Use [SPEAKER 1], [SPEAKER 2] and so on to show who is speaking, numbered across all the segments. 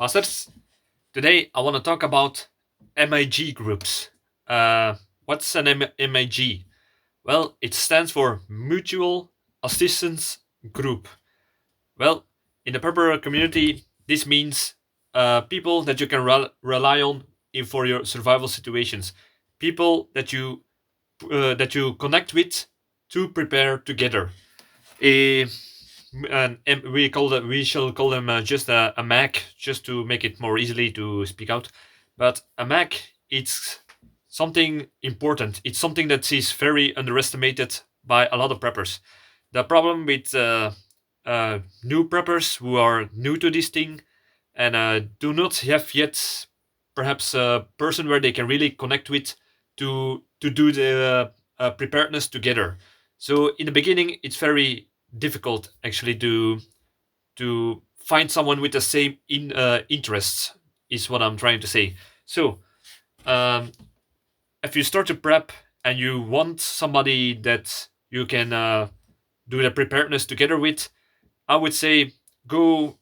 [SPEAKER 1] Masters, today I want to talk about MIG groups. What's an MIG? Well, it stands for Mutual Assistance Group. Well, in the prepper community, this means people that you can rely on for your survival situations, people that you connect with to prepare together. A and we shall call them just a Mac, just to make it more easily to speak out. But a Mac, it's something important. It's something that is very underestimated by a lot of preppers. The problem with new preppers who are new to this thing and do not have yet perhaps a person where they can really connect with to do the preparedness together. So in the beginning, it's very difficult actually to find someone with the same interests. Is what I'm trying to say. So um, if you start to prep and you want somebody that you can do the preparedness together with, I would say go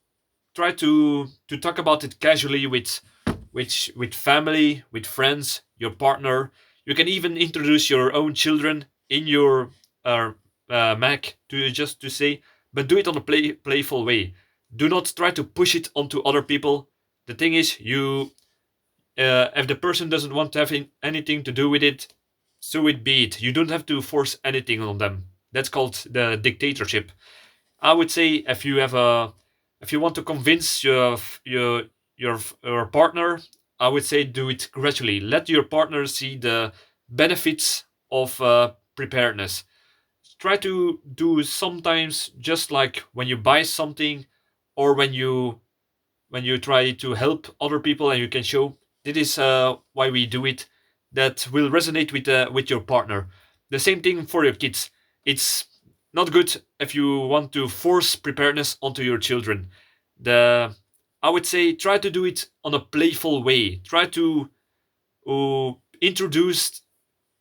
[SPEAKER 1] try to talk about it casually with family, with friends, your partner. You can even introduce your own children in your uh, Mac to just to say, but do it on a playful way. Do not try to push it onto other people. The thing is, if the person doesn't want to have anything to do with it, so it be it. You don't have to force anything on them. That's called the dictatorship. I would say if you want to convince your partner, I would say do it gradually. Let your partner see the benefits of preparedness. Try to do sometimes just like when you buy something, or when you try to help other people and you can show this is why we do it. That will resonate with your partner. The same thing for your kids. It's not good if you want to force preparedness onto your children. The I would say try to do it on a playful way. Try to introduce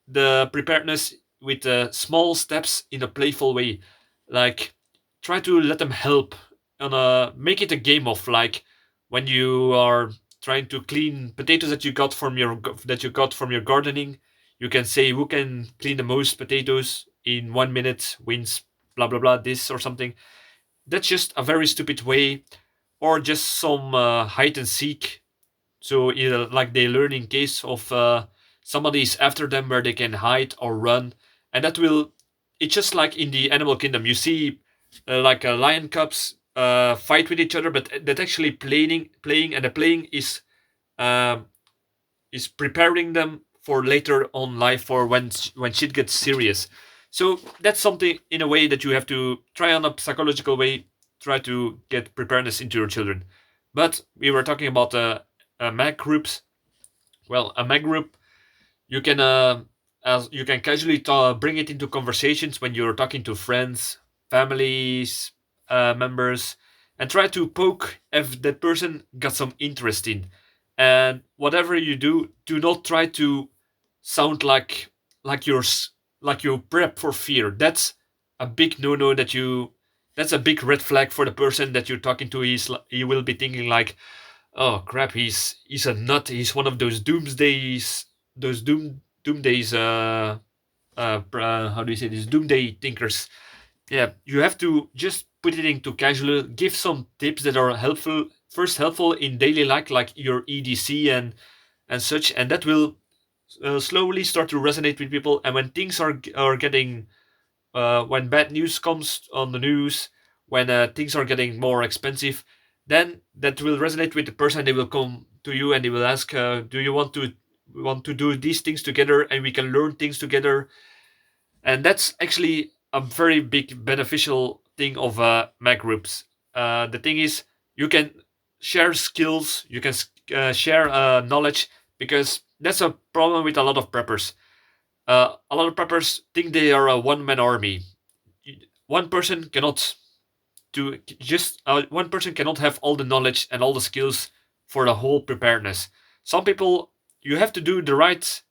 [SPEAKER 1] the preparedness with small steps in a playful way. Like try to let them help on a make it a game of like when you are trying to clean potatoes that you got from your gardening. You can say who can clean the most potatoes in 1 minute wins blah blah blah this or something. That's just a very stupid way, or just some hide and seek. So either like they learn in case of somebody is after them where they can hide or run, and that will. It's just like in the animal kingdom. You see, like lion cubs fight with each other, but that actually playing, and the playing um, is preparing them for later on life for when shit gets serious. So that's something in a way that you have to try on a psychological way, try to get preparedness into your children. But we were talking about Mac groups. Well, a Mac group you can as you can casually bring it into conversations when you're talking to friends, families, members, and try to poke if that person got some interest in. And whatever you do, do not try to sound like you're like you prep for fear. That's a big no-no. That's a big red flag for the person that you're talking to. He will be thinking like, oh crap, he's a nut. He's one of those doomsdays, those doomdays. How do you say this? Doomday thinkers. Yeah, you have to just put it into casual. Give some tips that are helpful. First, helpful in daily life, like your EDC and such, and that will slowly start to resonate with people. And when things are getting when bad news comes on the news, when things are getting more expensive, then that will resonate with the person. They will come to you and they will ask, "Do you want to do these things together, and we can learn things together?" And that's actually a very big beneficial thing of Mac groups. The thing is, you can share skills, you can share knowledge, because that's a problem with a lot of preppers. A lot of preppers think they are a one-man army. One person cannot one person cannot have all the knowledge and all the skills for the whole preparedness. Some people, you have to do the right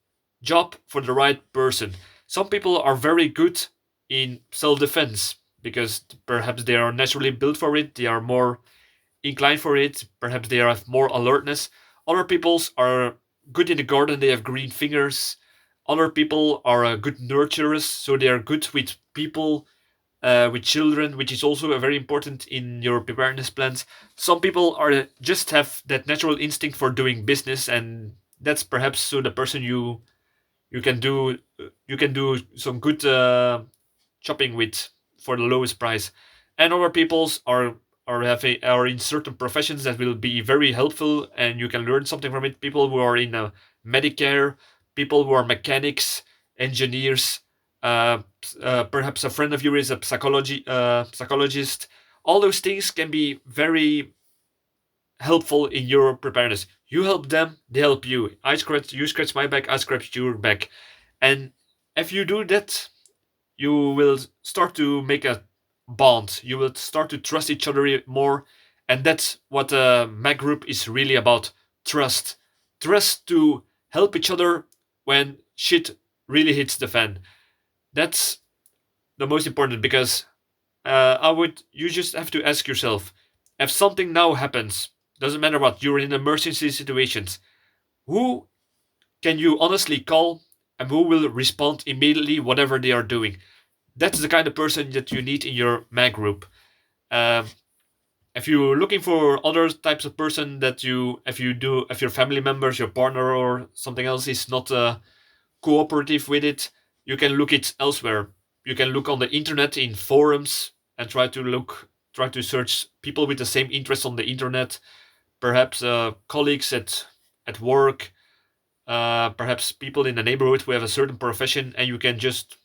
[SPEAKER 1] job for the right person. Some people are very good in self-defense because perhaps they are naturally built for it. They are more inclined for it. Perhaps they have more alertness. Other people's are good in the garden. They have green fingers. Other people are good nurturers, so they are good with people, with children, which is also very important in your preparedness plans. Some people are just have that natural instinct for doing business, and that's perhaps so the person you can do you can do some good shopping with for the lowest price. And other people's are in certain professions that will be very helpful, and you can learn something from it. People who are in Medicare, people who are mechanics, engineers, uh, perhaps a friend of yours is a psychologist. All those things can be very helpful in your preparedness. You help them, they help you. You scratch my back, I scratch your back. And if you do that, you will start to make a bond. You will start to trust each other more. And that's what a Mac group is really about: trust. Trust to help each other when shit really hits the fan. That's the most important, because you just have to ask yourself, if something now happens, doesn't matter what, you're in emergency situations, who can you honestly call and who will respond immediately, whatever they are doing? That's the kind of person that you need in your mag group. Um, if you're looking for other types of person that if your family members, your partner, or something else is not cooperative with it, you can look it elsewhere. You can look on the internet in forums and try to search people with the same interests on the internet. Perhaps colleagues at work, perhaps people in the neighborhood who have a certain profession, and you can just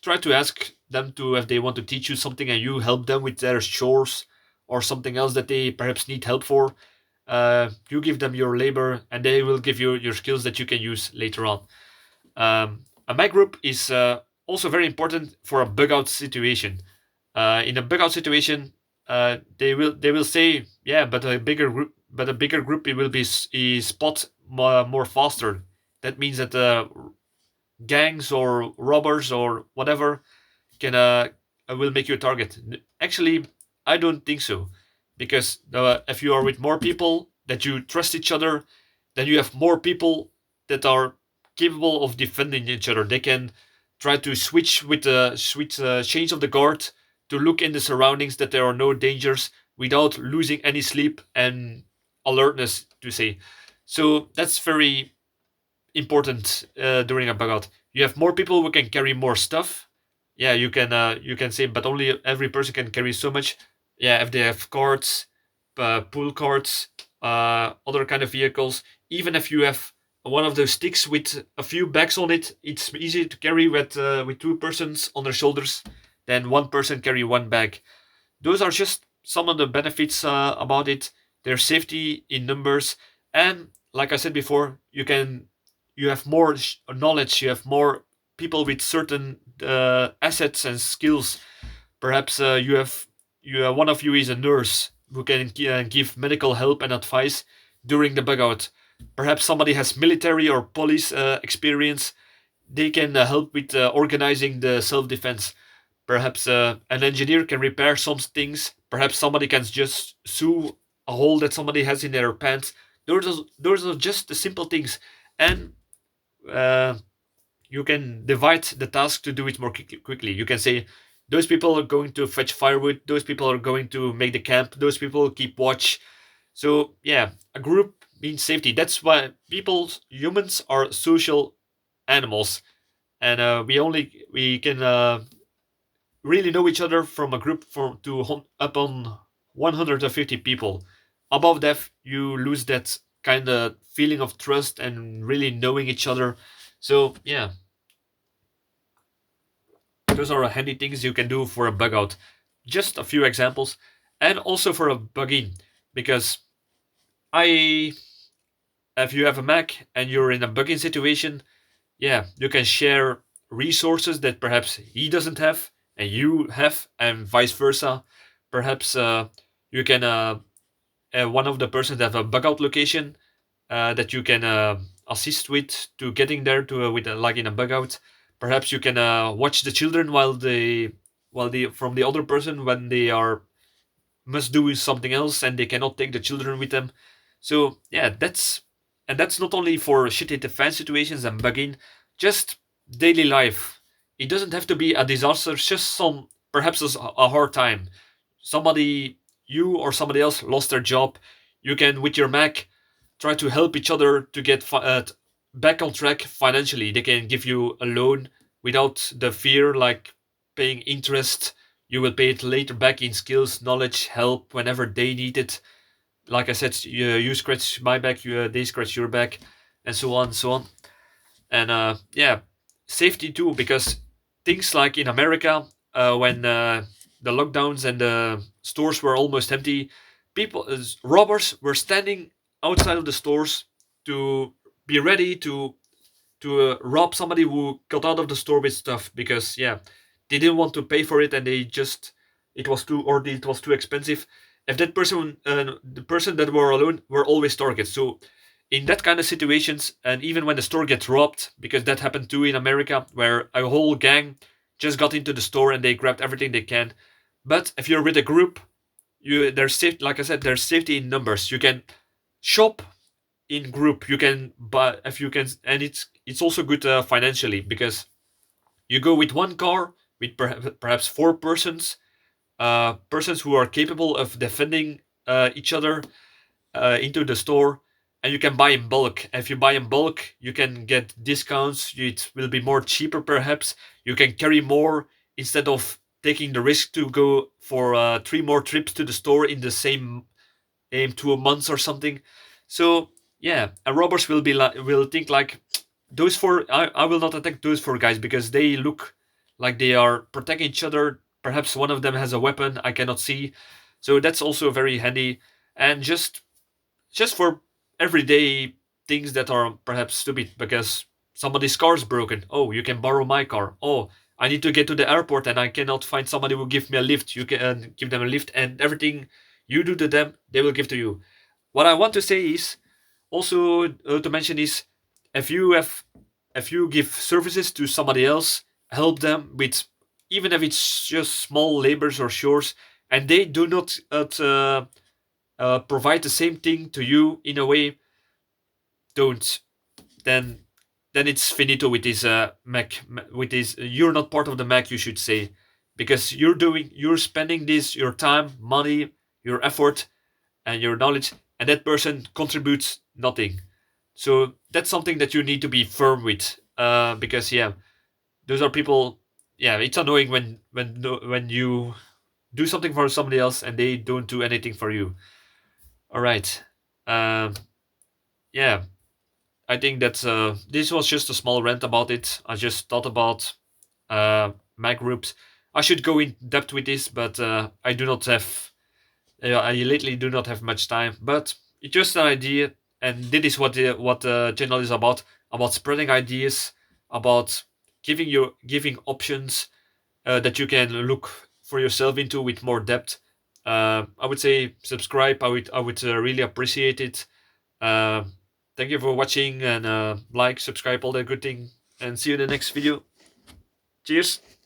[SPEAKER 1] try to ask them to if they want to teach you something, and you help them with their chores or something else that they perhaps need help for. You give them your labor, and they will give you your skills that you can use later on. A mic group is also very important for a bug out situation. In a bug out situation, they will say, yeah, but a bigger group, it will be is spot more faster. That means that gangs or robbers or whatever can will make you a target. Actually, I don't think so, because if you are with more people that you trust each other, then you have more people that are capable of defending each other. They can try to change of the guard to look in the surroundings that there are no dangers without losing any sleep and alertness to say. So that's very important during a bug out. You have more people who can carry more stuff. Yeah, you can say, but only every person can carry so much. Yeah, if they have carts, pool carts, other kind of vehicles. Even if you have one of those sticks with a few bags on it, it's easy to carry with two persons on their shoulders than one person carry one bag. Those are just some of the benefits about it. There's safety in numbers, and like I said before, you have more knowledge. You have more people with certain assets and skills. Perhaps one of you is a nurse who can give medical help and advice during the bug out. Perhaps somebody has military or police experience. They can help with organizing the self defense. Perhaps an engineer can repair some things. Perhaps somebody can just sew a hole that somebody has in their pants. Those are just the simple things, and uh, you can divide the task to do it more quickly. You can say, those people are going to fetch firewood. Those people are going to make the camp. Those people keep watch. So yeah, a group means safety. That's why humans are social animals, and we can really know each other from a group up on 150 people. Above that, you lose that kind of feeling of trust and really knowing each other. So yeah, those are handy things you can do for a bug out. Just a few examples, and also for a bug in, because I, if you have a Mac and you're in a bug in situation, yeah, you can share resources that perhaps he doesn't have and you have, and vice versa. Perhaps you can one of the persons have a bug out location that you can assist with to getting there to with like in a bug out. Perhaps you can watch the children while they from the other person when they are must do something else and they cannot take the children with them. So yeah, that's not only for shitty defense situations and bugging, just daily life. It doesn't have to be a disaster, it's just some perhaps a hard time. Somebody, you or somebody else lost their job. You can with your Mac try to help each other to get back on track financially. They can give you a loan without the fear like paying interest. You will pay it later back in skills, knowledge, help whenever they need it. Like I said, you scratch my back, they scratch your back, and so on, so on. And yeah, safety too, because things like in America, when the lockdowns and the stores were almost empty, people, robbers were standing outside of the stores to be ready to rob somebody who got out of the store with stuff, because yeah, they didn't want to pay for it and they just, it was too expensive. If that person, the person that were alone, were always targets. So in that kind of situations, and even when the store gets robbed, because that happened too in America, where a whole gang just got into the store and they grabbed everything they can. But if you're with a group, there's safe, like I said, there's safety in numbers. You can shop in group, you can buy if you can, and it's also good financially, because you go with one car with perhaps four persons, persons who are capable of defending each other, into the store, and you can buy in bulk. If you buy in bulk, you can get discounts. It will be more cheaper, perhaps. You can carry more instead of taking the risk to go for three more trips to the store in the same aim to a month or something. So yeah, and robbers will be like, will think like, those four, I will not attack those four guys because they look like they are protecting each other. Perhaps one of them has a weapon I cannot see. So that's also very handy. And just for everyday things that are perhaps stupid, because somebody's car's broken. Oh, you can borrow my car. Oh, I need to get to the airport and I cannot find somebody who will give me a lift. You can give them a lift, and everything you do to them, they will give to you. What I want to say is also to mention is, if you have, if you give services to somebody else, help them with, even if it's just small labors or chores, and they do not provide the same thing to you in a way, don't, then it's finito with this Mac, with this, you're not part of the Mac, you should say, because you're spending this, your time, money, your effort, and your knowledge, and that person contributes nothing. So that's something that you need to be firm with, because yeah, those are people. Yeah, it's annoying when you do something for somebody else and they don't do anything for you. All right. Um, yeah, I think that this was just a small rant about it. I just thought about Mac groups. I should go in depth with this, but I do not have. I lately do not have much time. But it's just an idea, and this is what the channel is about spreading ideas, about giving options that you can look for yourself into with more depth. I would say subscribe. I would really appreciate it. Uh, Thank you for watching, and like, subscribe, all that good thing, and see you in the next video. Cheers.